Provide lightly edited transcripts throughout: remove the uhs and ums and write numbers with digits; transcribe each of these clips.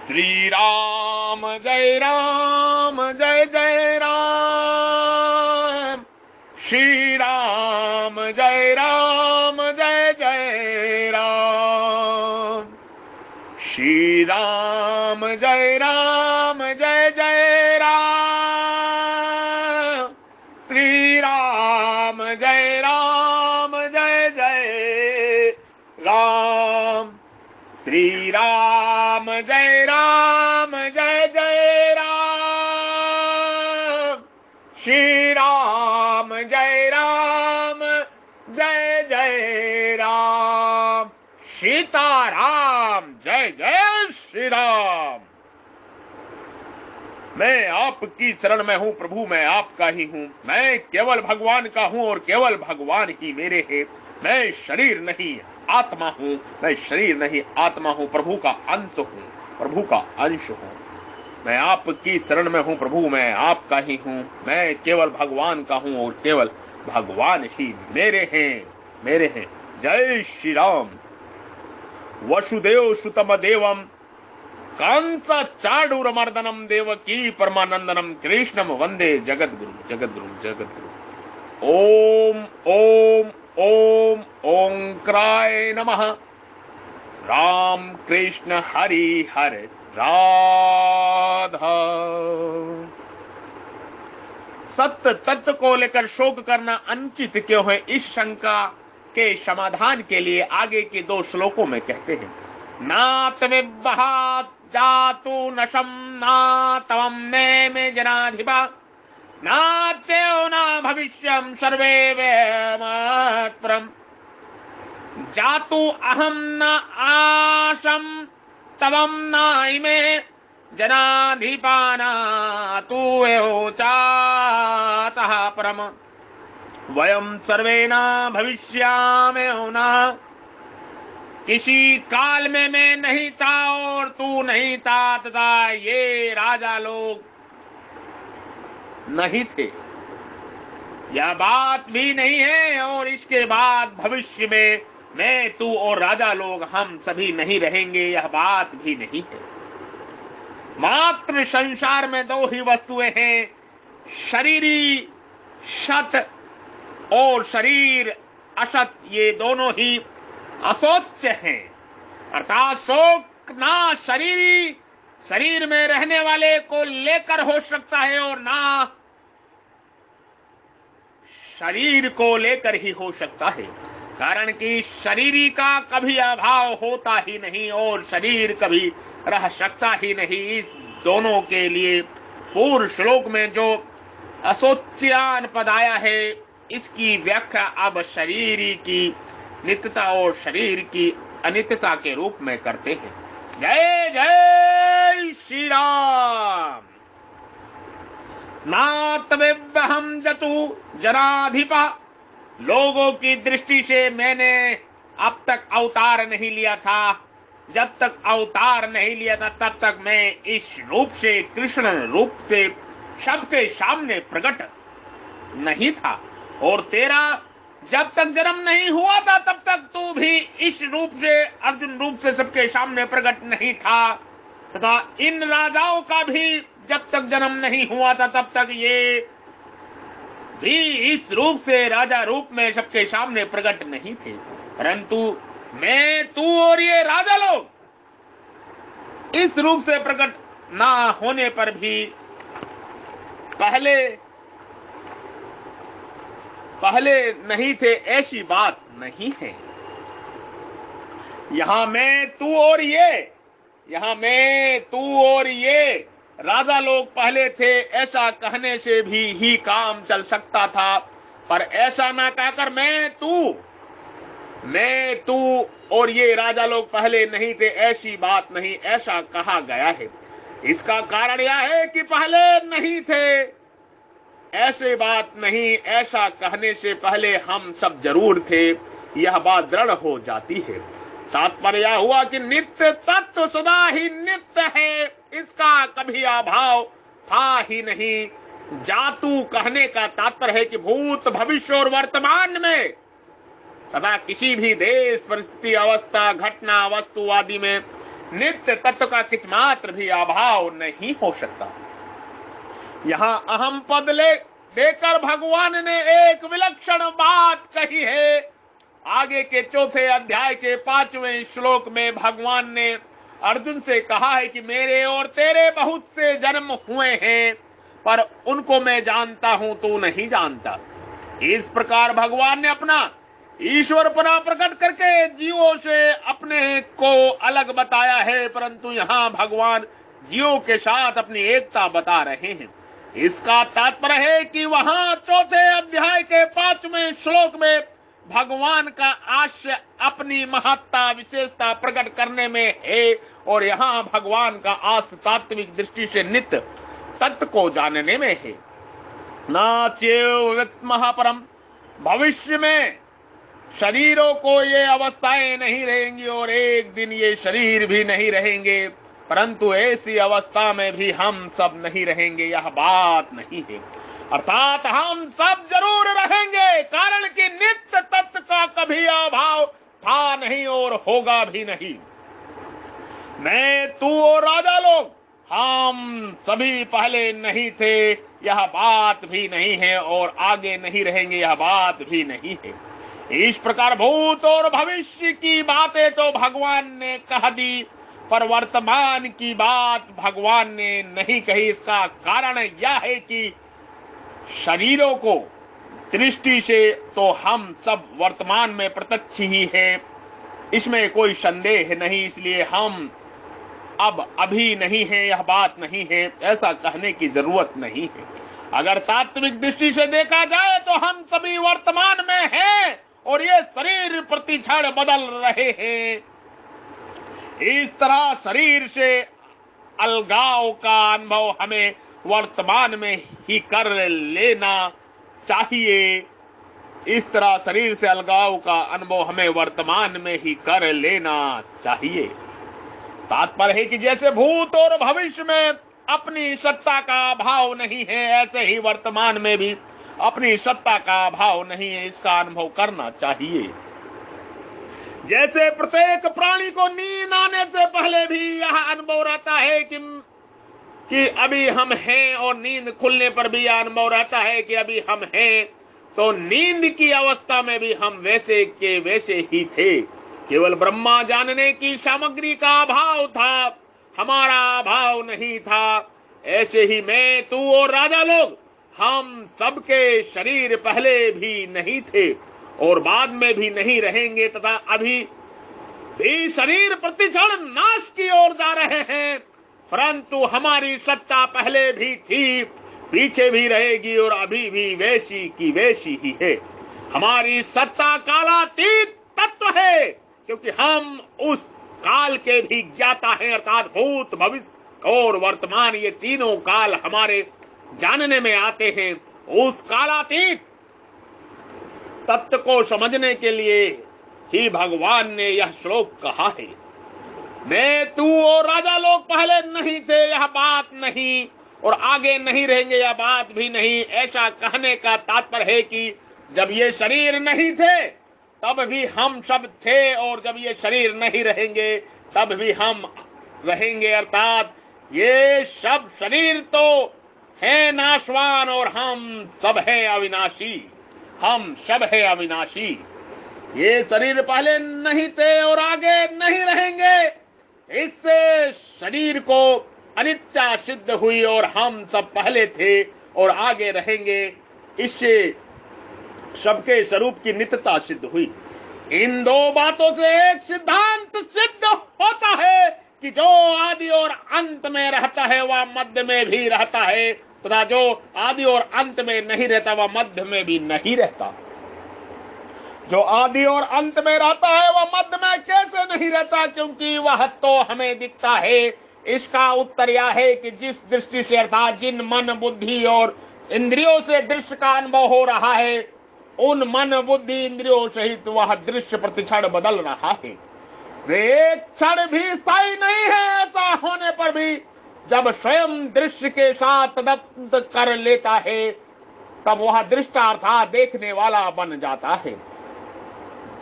श्री राम जय राम, श्री राम जय राम, श्री राम जय राम, श्री राम जय राम, श्री राम जय राम, श्री राम जय राम, जय राम, सीताराम जय जय श्री राम। मैं आपकी शरण में हूं प्रभु, मैं आपका ही हूं। मैं केवल भगवान का हूं और केवल भगवान ही मेरे हैं। मैं शरीर नहीं आत्मा हूं, मैं शरीर नहीं आत्मा हूं, प्रभु का अंश हूं, प्रभु का अंश हूं। मैं आपकी शरण में हूं प्रभु, मैं आपका ही हूं। मैं केवल भगवान का हूं और केवल भगवान ही मेरे हैं। जय श्री राम। वसुदेव सुतम देवम कंस चाडूरमर्दनम देवकी परमानंदनम कृष्णम वंदे जगद्गुरु। ओम ओम ओम ओंकाराय नमः। राम कृष्ण हरि हरे राधा। सत्य तत्व को लेकर शोक करना अनुचित क्यों है, इस शंका के समाधान के लिए आगे के 2 श्लोकों में कहते हैं। नात विबहात जातु नशम नातवम ने जनाधिपा नाच्यो न भविष्यम सर्वे वेमत्परम जातु अहम न आशम तवम नाइमे जनाधिपाना तु चातः परम वयम सर्वे न भविष्यामो न। किसी काल में मैं नहीं था और तू नहीं था तथा ये राजा लोग नहीं थे, यह बात भी नहीं है। और इसके बाद भविष्य में मैं तू और राजा लोग हम सभी नहीं रहेंगे, यह बात भी नहीं है। मात्र संसार में 2 ही वस्तुएं हैं, शरीरी सत और शरीर असत। ये दोनों ही असोच्य हैं, अर्थात शोक ना शरीर में रहने वाले को लेकर हो सकता है और ना शरीर को लेकर ही हो सकता है। कारण कि शरीरी का कभी अभाव होता ही नहीं और शरीर कभी रह सकता ही नहीं। इस दोनों के लिए पूर्व श्लोक में जो असोच्यान पद आया है, इसकी व्याख्या अब शरीरी की नित्यता और शरीर की अनित्यता के रूप में करते हैं। जय जय श्री राम। नातवेभ्यहम जतु जनाधिपा। लोगों की दृष्टि से मैंने अब तक अवतार नहीं लिया था। जब तक अवतार नहीं लिया था तब तक मैं इस रूप से, कृष्ण रूप से सबके सामने प्रकट नहीं था। और तेरा जब तक जन्म नहीं हुआ था तब तक तू भी इस रूप से, अर्जुन रूप से सबके सामने प्रकट नहीं था। तथा इन राजाओं का भी जब तक जन्म नहीं हुआ था तब तक ये भी इस रूप से, राजा रूप में सबके सामने प्रकट नहीं थे। परंतु मैं, तू और ये राजा लोग इस रूप से प्रकट ना होने पर भी पहले नहीं थे, ऐसी बात नहीं है। यहां मैं, तू और ये राजा लोग पहले थे, ऐसा कहने से भी ही काम चल सकता था। पर ऐसा ना कहकर मैं तू और ये राजा लोग पहले नहीं थे, ऐसी बात नहीं, ऐसा कहा गया है। इसका कारण यह है कि पहले नहीं थे, ऐसे बात नहीं, ऐसा कहने से पहले हम सब जरूर थे, यह बात दृढ़ हो जाती है। तात्पर्य हुआ कि नित्य तत्व सदा ही नित्य है, इसका कभी अभाव था ही नहीं। जातु कहने का तात्पर्य है कि भूत, भविष्य और वर्तमान में तथा किसी भी देश, परिस्थिति, अवस्था, घटना, वस्तु आदि में नित्य तत्व का किंच मात्र भी अभाव नहीं हो सकता। यहां अहम पद देकर भगवान ने एक विलक्षण बात कही है। आगे के चौथे अध्याय के 5वें श्लोक में भगवान ने अर्जुन से कहा है कि मेरे और तेरे बहुत से जन्म हुए हैं, पर उनको मैं जानता हूं, तू नहीं जानता। इस प्रकार भगवान ने अपना ईश्वरपना प्रकट करके जीवों से अपने को अलग बताया है, परंतु यहाँ भगवान जीवों के साथ अपनी एकता बता रहे हैं। इसका तात्पर्य है कि वहां चौथे अध्याय के 5वें श्लोक में भगवान का आशय अपनी महत्ता विशेषता प्रकट करने में है, और यहाँ भगवान का आस तात्विक दृष्टि से नित्य तत्व को जानने में है। नाच्येव महापरम, भविष्य में शरीरों को ये अवस्थाएं नहीं रहेंगी और एक दिन ये शरीर भी नहीं रहेंगे, परंतु ऐसी अवस्था में भी हम सब नहीं रहेंगे, यह बात नहीं है। अर्थात हम सब जरूर रहेंगे, कारण कि नित्य तत्व का कभी अभाव था नहीं और होगा भी नहीं। मैं, तू और राजा लोग, हम सभी पहले नहीं थे, यह बात भी नहीं है, और आगे नहीं रहेंगे, यह बात भी नहीं है। इस प्रकार भूत और भविष्य की बातें तो भगवान ने कह दी, पर वर्तमान की बात भगवान ने नहीं कही। इसका कारण यह है कि शरीरों को दृष्टि से तो हम सब वर्तमान में प्रत्यक्ष ही है, इसमें कोई संदेह नहीं, इसलिए हम अब अभी नहीं है, यह बात नहीं है, ऐसा कहने की जरूरत नहीं है। अगर तात्विक दृष्टि से देखा जाए तो हम सभी वर्तमान में हैं और ये शरीर प्रतिक्षण बदल रहे हैं। इस तरह शरीर से अलगाव का अनुभव हमें वर्तमान में ही कर लेना चाहिए। इस तरह शरीर से अलगाव का अनुभव हमें वर्तमान में ही कर लेना चाहिए। तात्पर्य है कि जैसे भूत और भविष्य में अपनी सत्ता का भाव नहीं है, ऐसे ही वर्तमान में भी अपनी सत्ता का भाव नहीं है, इसका अनुभव करना चाहिए। जैसे प्रत्येक प्राणी को नींद आने से पहले भी यह अनुभव रहता है कि अभी हम हैं, और नींद खुलने पर भी यह अनुभव रहता है कि अभी हम हैं, तो नींद की अवस्था में भी हम वैसे के वैसे ही थे। केवल ब्रह्मा जानने की सामग्री का अभाव था, हमारा अभाव नहीं था। ऐसे ही मैं, तू और राजा लोग, हम सबके शरीर पहले भी नहीं थे और बाद में भी नहीं रहेंगे, तथा अभी भी शरीर प्रतिक्षण नाश की ओर जा रहे हैं, परंतु हमारी सत्ता पहले भी थी, पीछे भी रहेगी और अभी भी वैसी की वैसी ही है। हमारी सत्ता कालातीत तत्व है, क्योंकि हम उस काल के भी ज्ञाता हैं, अर्थात भूत भविष्य और वर्तमान, ये तीनों काल हमारे जानने में आते हैं। उस कालातीत तत्व को समझने के लिए ही भगवान ने यह श्लोक कहा है। मैं, तू और राजा लोग पहले नहीं थे, यह बात नहीं, और आगे नहीं रहेंगे, यह बात भी नहीं। ऐसा कहने का तात्पर्य है कि जब ये शरीर नहीं थे तब भी हम सब थे, और जब ये शरीर नहीं रहेंगे तब भी हम रहेंगे, अर्थात ये सब शरीर तो है नाशवान और हम सब है अविनाशी, हम सब है अविनाशी। ये शरीर पहले नहीं थे और आगे नहीं रहेंगे, इससे शरीर को अनित्या सिद्ध हुई, और हम सब पहले थे और आगे रहेंगे, इससे सबके स्वरूप की नित्यता सिद्ध हुई। इन दो बातों से एक सिद्धांत सिद्ध होता है कि जो आदि और अंत में रहता है वह मध्य में भी रहता है, तथा जो आदि और अंत में नहीं रहता वह मध्य में भी नहीं रहता। जो आदि और अंत में रहता है वह मध्य में कैसे नहीं रहता, क्योंकि वह तो हमें दिखता है। इसका उत्तर यह है कि जिस दृष्टि से, अर्थात जिन मन बुद्धि और इंद्रियों से दृश्य का अनुभव हो रहा है, उन मन बुद्धि इंद्रियों सहित वह दृश्य प्रतिक्षण बदल रहा है। वे एक क्षण भी स्थायी नहीं है। ऐसा होने पर भी जब स्वयं दृश्य के साथ तदत्त कर लेता है, तब वह दृष्टा अर्थात देखने वाला बन जाता है।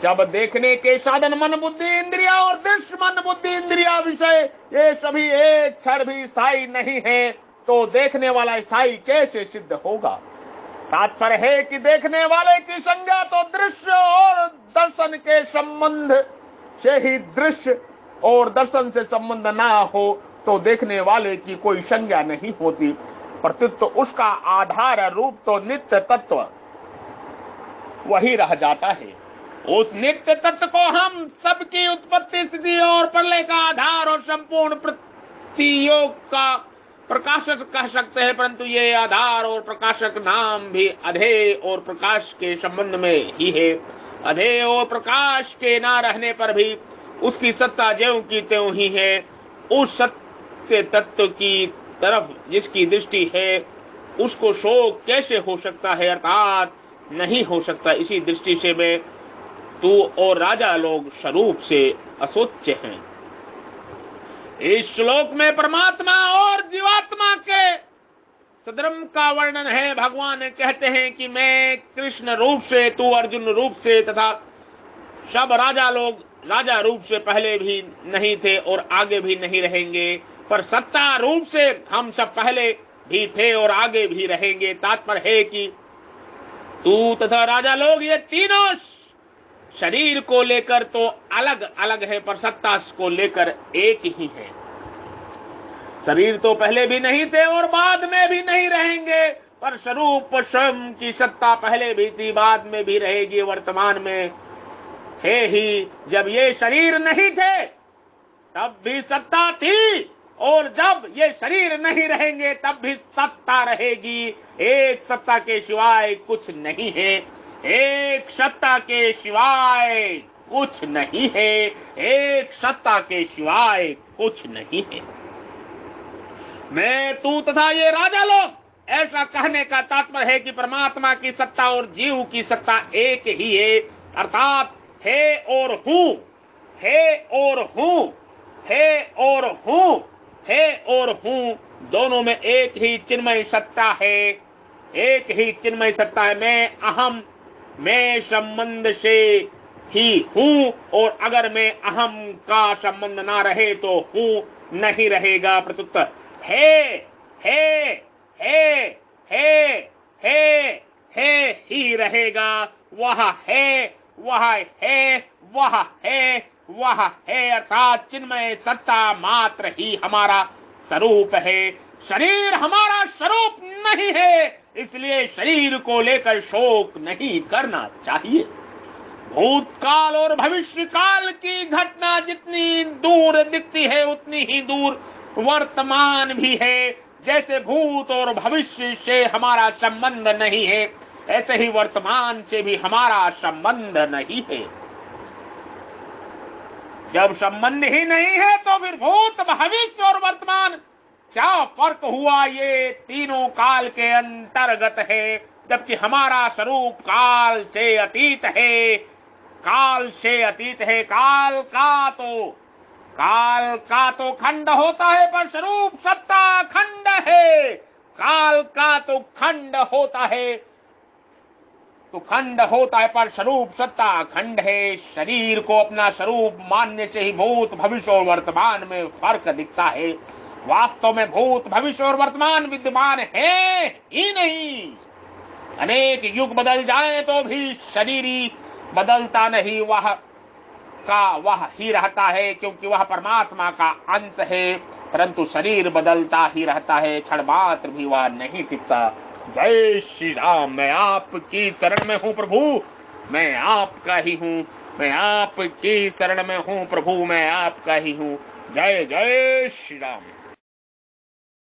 जब देखने के साधन मन बुद्धि इंद्रिया और दृश्य मन बुद्धि इंद्रिया विषय ये सभी एक क्षण भी स्थायी नहीं है, तो देखने वाला स्थायी कैसे सिद्ध होगा? तात्पर्य है कि देखने वाले की संज्ञा तो दृश्य और दर्शन के संबंध से ही, दृश्य और दर्शन से संबंध ना हो तो देखने वाले की कोई संज्ञा नहीं होती, प्रत्युत उसका आधार रूप तो नित्य तत्व वही रह जाता है। उस नित्य तत्व को हम सबकी उत्पत्ति स्थिति और प्रलय का आधार और संपूर्ण प्रतियोग का प्रकाशक कह सकते हैं, परंतु ये आधार और प्रकाशक नाम भी अधेय और प्रकाश के संबंध में ही है। अधेय और प्रकाश के ना रहने पर भी उसकी सत्ता ज्यों की त्यों ही है। उस सत्य तत्व की तरफ जिसकी दृष्टि है उसको शोक कैसे हो सकता है, अर्थात नहीं हो सकता। इसी दृष्टि से मैं तू और राजा लोग स्वरूप से असोच्य हैं। इस श्लोक में परमात्मा और जीवात्मा के सदर्म का वर्णन है। भगवान कहते हैं कि मैं कृष्ण रूप से, तू अर्जुन रूप से तथा सब राजा लोग राजा रूप से पहले भी नहीं थे और आगे भी नहीं रहेंगे, पर सत्ता रूप से हम सब पहले भी थे और आगे भी रहेंगे। तात्पर्य है कि तू तथा राजा लोग ये तीनों शरीर को लेकर तो अलग अलग है, पर सत्ता को लेकर एक ही है। शरीर तो पहले भी नहीं थे और बाद में भी नहीं रहेंगे, पर स्वरूप स्वयं की सत्ता पहले भी थी, बाद में भी रहेगी, वर्तमान में है ही। जब ये शरीर नहीं थे तब भी सत्ता थी, और जब ये शरीर नहीं रहेंगे तब भी सत्ता रहेगी। एक सत्ता के सिवाय कुछ नहीं है, एक सत्ता के सिवाय कुछ नहीं है, एक सत्ता के सिवाय कुछ नहीं है। मैं तू तथा ये राजा लोग, ऐसा कहने का तात्पर्य है कि परमात्मा की सत्ता और जीव की सत्ता एक ही है, अर्थात है और हूं, है और हूं, है और हूं, है और हूं, दोनों में एक ही चिन्मय सत्ता है, एक ही चिन्मय सत्ता है। मैं अहम, मैं संबंध से ही हूं, और अगर मैं अहम का संबंध ना रहे तो हूं नहीं रहेगा। प्रत्युत्तर है, है, है, है, है, है ही रहेगा। वह है, वह है, वह है, वह है, अर्थात चिन्मय सत्ता मात्र ही हमारा स्वरूप है। शरीर हमारा स्वरूप नहीं है, इसलिए शरीर को लेकर शोक नहीं करना चाहिए। भूतकाल और भविष्य काल की घटना जितनी दूर दिखती है उतनी ही दूर वर्तमान भी है। जैसे भूत और भविष्य से हमारा संबंध नहीं है, ऐसे ही वर्तमान से भी हमारा संबंध नहीं है। जब संबंध ही नहीं है तो फिर भूत, भविष्य और वर्तमान क्या फर्क हुआ? ये तीनों काल के अंतर्गत है, जबकि हमारा स्वरूप काल से अतीत है, काल से अतीत है। काल का तो खंड होता है, पर स्वरूप सत्ता खंड है। काल का तो खंड होता है, पर स्वरूप सत्ता खंड है। शरीर को अपना स्वरूप मानने से ही भूत, भविष्य और वर्तमान में फर्क दिखता है। वास्तव में भूत, भविष्य और वर्तमान विद्यमान है ही नहीं। अनेक युग बदल जाए तो भी शरीरी बदलता नहीं, वह का वह ही रहता है, क्योंकि वह परमात्मा का अंश है। परंतु शरीर बदलता ही रहता है, क्षण मात्र भी वह नहीं टिकता। जय श्री राम। मैं आपकी शरण में हूँ प्रभु, मैं आपका ही हूँ, मैं आपकी शरण में हूँ प्रभु, मैं आपका ही हूँ। जय जय श्री राम।